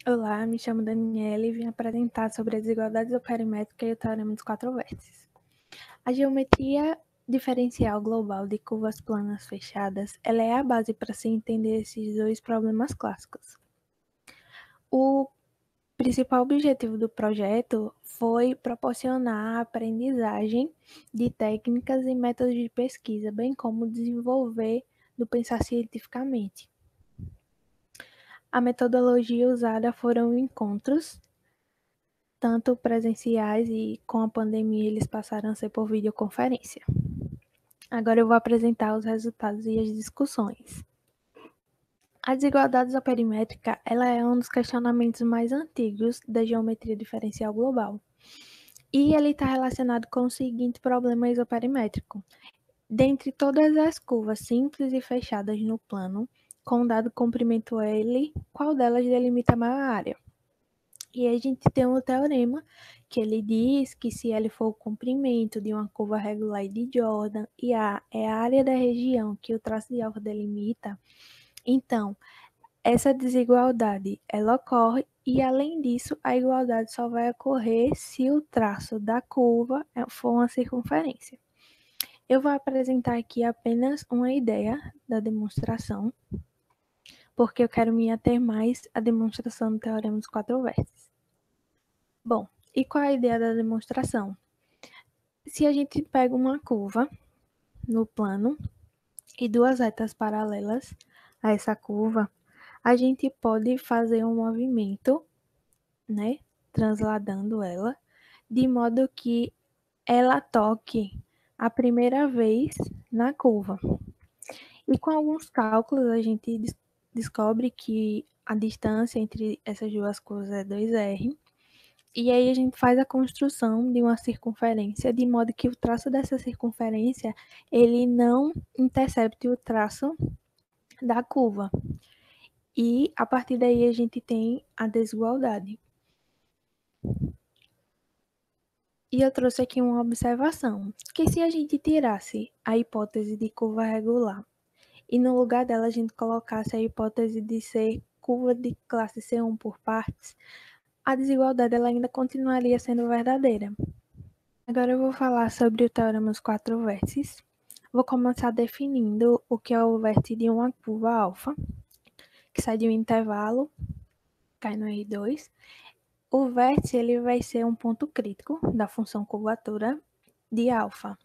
Olá, me chamo Daniela e vim apresentar sobre as desigualdades operimétricas e o teorema dos quatro vértices. A geometria diferencial global de curvas planas fechadas, ela é a base para se entender esses dois problemas clássicos. O principal objetivo do projeto foi proporcionar a aprendizagem de técnicas e métodos de pesquisa, bem como desenvolver do pensar cientificamente. A metodologia usada foram encontros tanto presenciais e com a pandemia eles passaram a ser por videoconferência. Agora eu vou apresentar os resultados e as discussões. A desigualdade perimétrica ela é um dos questionamentos mais antigos da geometria diferencial global. E ele está relacionado com o seguinte problema isoperimétrico. Dentre todas as curvas simples e fechadas no plano, com dado comprimento L, qual delas delimita a maior área? E aí a gente tem um teorema que ele diz que se L for o comprimento de uma curva regular de Jordan e A é a área da região que o traço de alfa delimita, então essa desigualdade ela ocorre e além disso a igualdade só vai ocorrer se o traço da curva for uma circunferência. Eu vou apresentar aqui apenas uma ideia da demonstração, porque eu quero me ater mais à demonstração do teorema dos quatro vértices. Bom, e qual é a ideia da demonstração? Se a gente pega uma curva no plano e duas retas paralelas a essa curva, a gente pode fazer um movimento, né, transladando ela, de modo que ela toque a primeira vez na curva. E com alguns cálculos a gente descobre que a distância entre essas duas curvas é 2r. E aí a gente faz a construção de uma circunferência, de modo que o traço dessa circunferência, ele não intercepte o traço da curva. E a partir daí a gente tem a desigualdade. E eu trouxe aqui uma observação, que se a gente tirasse a hipótese de curva regular e no lugar dela a gente colocasse a hipótese de ser curva de classe C1 por partes, a desigualdade ela ainda continuaria sendo verdadeira. Agora eu vou falar sobre o teorema dos quatro vértices. Vou começar definindo o que é o vértice de uma curva alfa, que sai de um intervalo, cai no R2. O vértice ele vai ser um ponto crítico da função curvatura de alfa,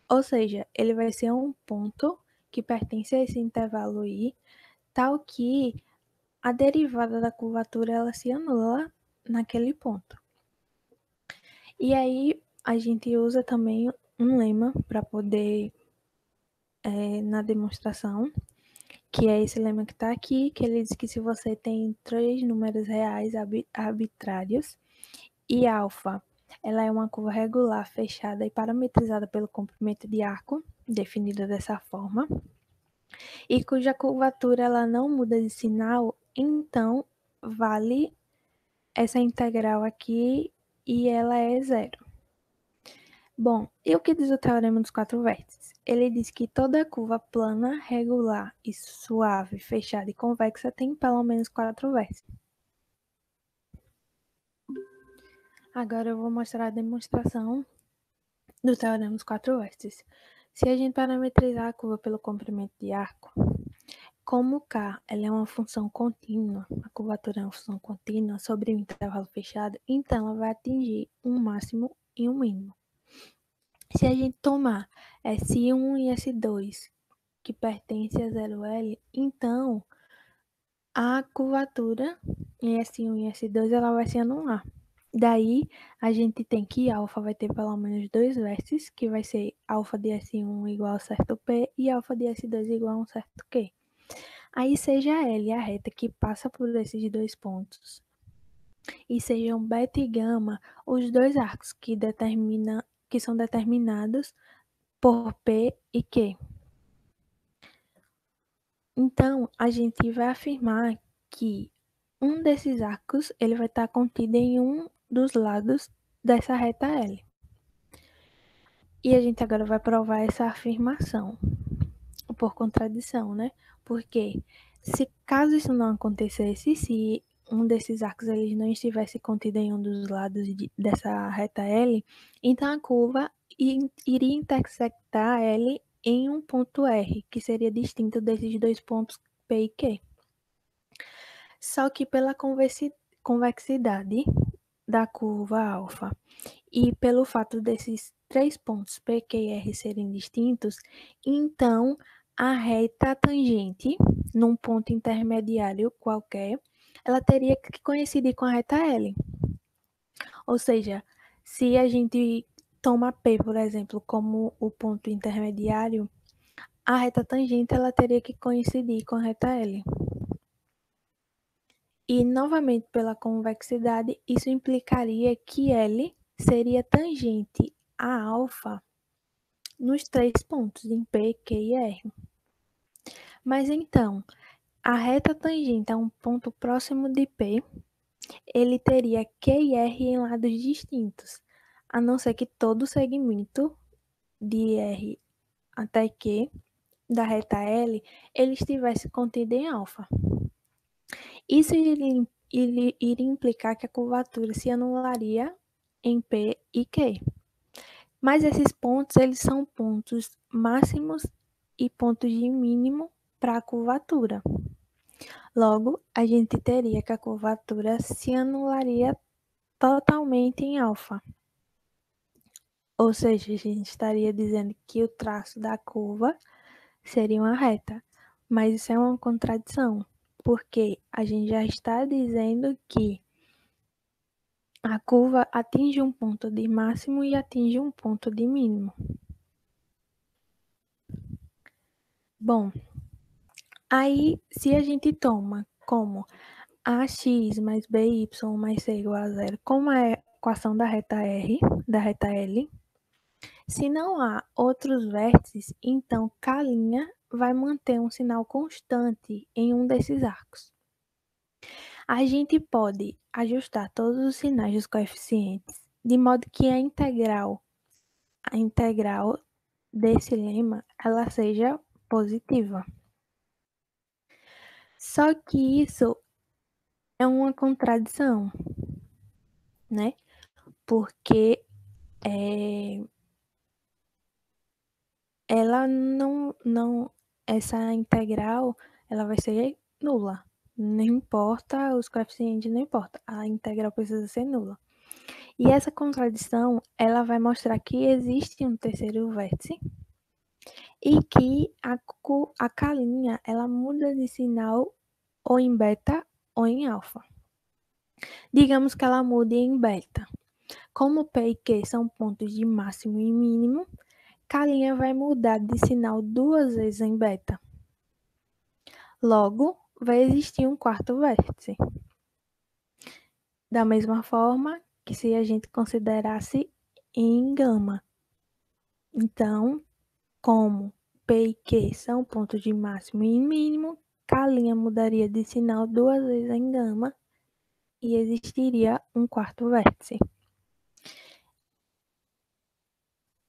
ou seja, ele vai ser um ponto que pertence a esse intervalo I, tal que a derivada da curvatura ela se anula naquele ponto. E aí a gente usa também um lema para poder na demonstração, que é esse lema que está aqui, que ele diz que se você tem três números reais arbitrários e alfa, ela é uma curva regular fechada e parametrizada pelo comprimento de arco, definida dessa forma, e cuja curvatura ela não muda de sinal, então vale essa integral aqui e ela é zero. Bom, e o que diz o teorema dos quatro vértices? Ele diz que toda curva plana, regular e suave, fechada e convexa tem pelo menos quatro vértices. Agora eu vou mostrar a demonstração do teorema dos quatro vértices. Se a gente parametrizar a curva pelo comprimento de arco, como K ela é uma função contínua, a curvatura é uma função contínua sobre um intervalo fechado, então ela vai atingir um máximo e um mínimo. Se a gente tomar S1 e S2, que pertence a 0L, então a curvatura em S1 e S2 ela vai se anular. Daí a gente tem que alfa vai ter pelo menos dois vértices, que vai ser alfa de S1 igual a certo P e alfa de S2 igual a um certo Q. Aí seja L a reta que passa por esses dois pontos, e sejam beta e gama os dois arcos que são determinados por P e Q. Então, a gente vai afirmar que um desses arcos ele vai estar contido em um dos lados dessa reta L. E a gente agora vai provar essa afirmação por contradição, né? Porque Se caso isso não acontecesse, se um desses arcos ele não estivesse contido em um dos lados dessa reta L, então a curva iria intersectar L em um ponto R, que seria distinto desses dois pontos P e Q. Só que pela convexidade da curva alfa e pelo fato desses três pontos P, Q e R serem distintos, então a reta tangente, num ponto intermediário qualquer, ela teria que coincidir com a reta L. Ou seja, se a gente toma P, por exemplo, como o ponto intermediário, a reta tangente ela teria que coincidir com a reta L. E, novamente, pela convexidade, isso implicaria que L seria tangente a alfa nos três pontos, em P, Q e R. Mas então, a reta tangente a um ponto próximo de P, ele teria Q e R em lados distintos, a não ser que todo o segmento de R até Q da reta L ele estivesse contido em alfa. Isso iria implicar que a curvatura se anularia em P e Q. Mas esses pontos, eles são pontos máximos e pontos de mínimo para a curvatura. Logo, a gente teria que a curvatura se anularia totalmente em alfa. Ou seja, a gente estaria dizendo que o traço da curva seria uma reta. Mas isso é uma contradição, porque a gente já está dizendo que a curva atinge um ponto de máximo e atinge um ponto de mínimo. Bom, aí se a gente toma como ax mais by mais c igual a zero, como é a equação da reta R, da reta L, se não há outros vértices, então K' vai manter um sinal constante em um desses arcos. A gente pode ajustar todos os sinais dos coeficientes, de modo que a integral desse lema ela seja positiva. Só que isso é uma contradição, né? Porque ela essa integral ela vai ser nula. Não importa os coeficientes, não importa. A integral precisa ser nula. E essa contradição, ela vai mostrar que existe um terceiro vértice e que a K' ela muda de sinal ou em beta ou em alfa. Digamos que ela mude em beta. Como P e Q são pontos de máximo e mínimo, K' vai mudar de sinal duas vezes em beta. Logo, vai existir um quarto vértice. Da mesma forma que se a gente considerasse em gama. Então, como P e Q são pontos de máximo e mínimo, K' mudaria de sinal duas vezes em gama e existiria um quarto vértice.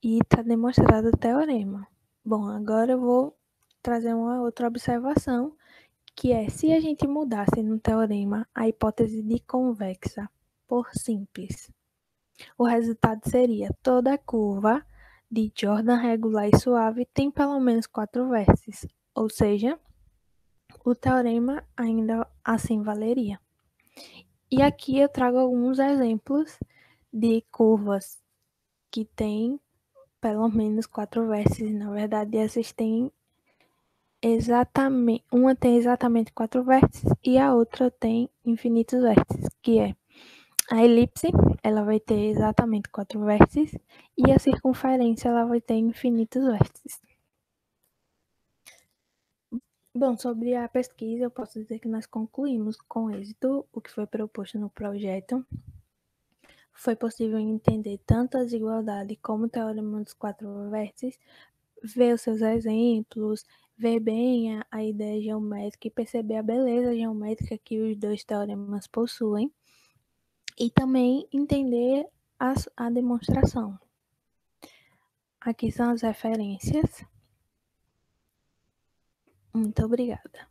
E está demonstrado o teorema. Bom, agora eu vou trazer uma outra observação, que é se a gente mudasse no teorema a hipótese de convexa por simples, o resultado seria toda a curva de Jordan regular e suave tem pelo menos 4 vértices, ou seja, o teorema ainda assim valeria. E aqui eu trago alguns exemplos de curvas que têm pelo menos 4 vértices. Na verdade, essas têm exatamente, uma tem exatamente 4 vértices e a outra tem infinitos vértices, que é a elipse, ela vai ter exatamente 4 vértices e a circunferência ela vai ter infinitos vértices. Bom, sobre a pesquisa, eu posso dizer que nós concluímos com êxito o que foi proposto no projeto. Foi possível entender tanto a desigualdade como o teorema dos 4 vértices, ver os seus exemplos, ver bem a ideia geométrica e perceber a beleza geométrica que os dois teoremas possuem, e também entender a demonstração. Aqui são as referências. Muito obrigada.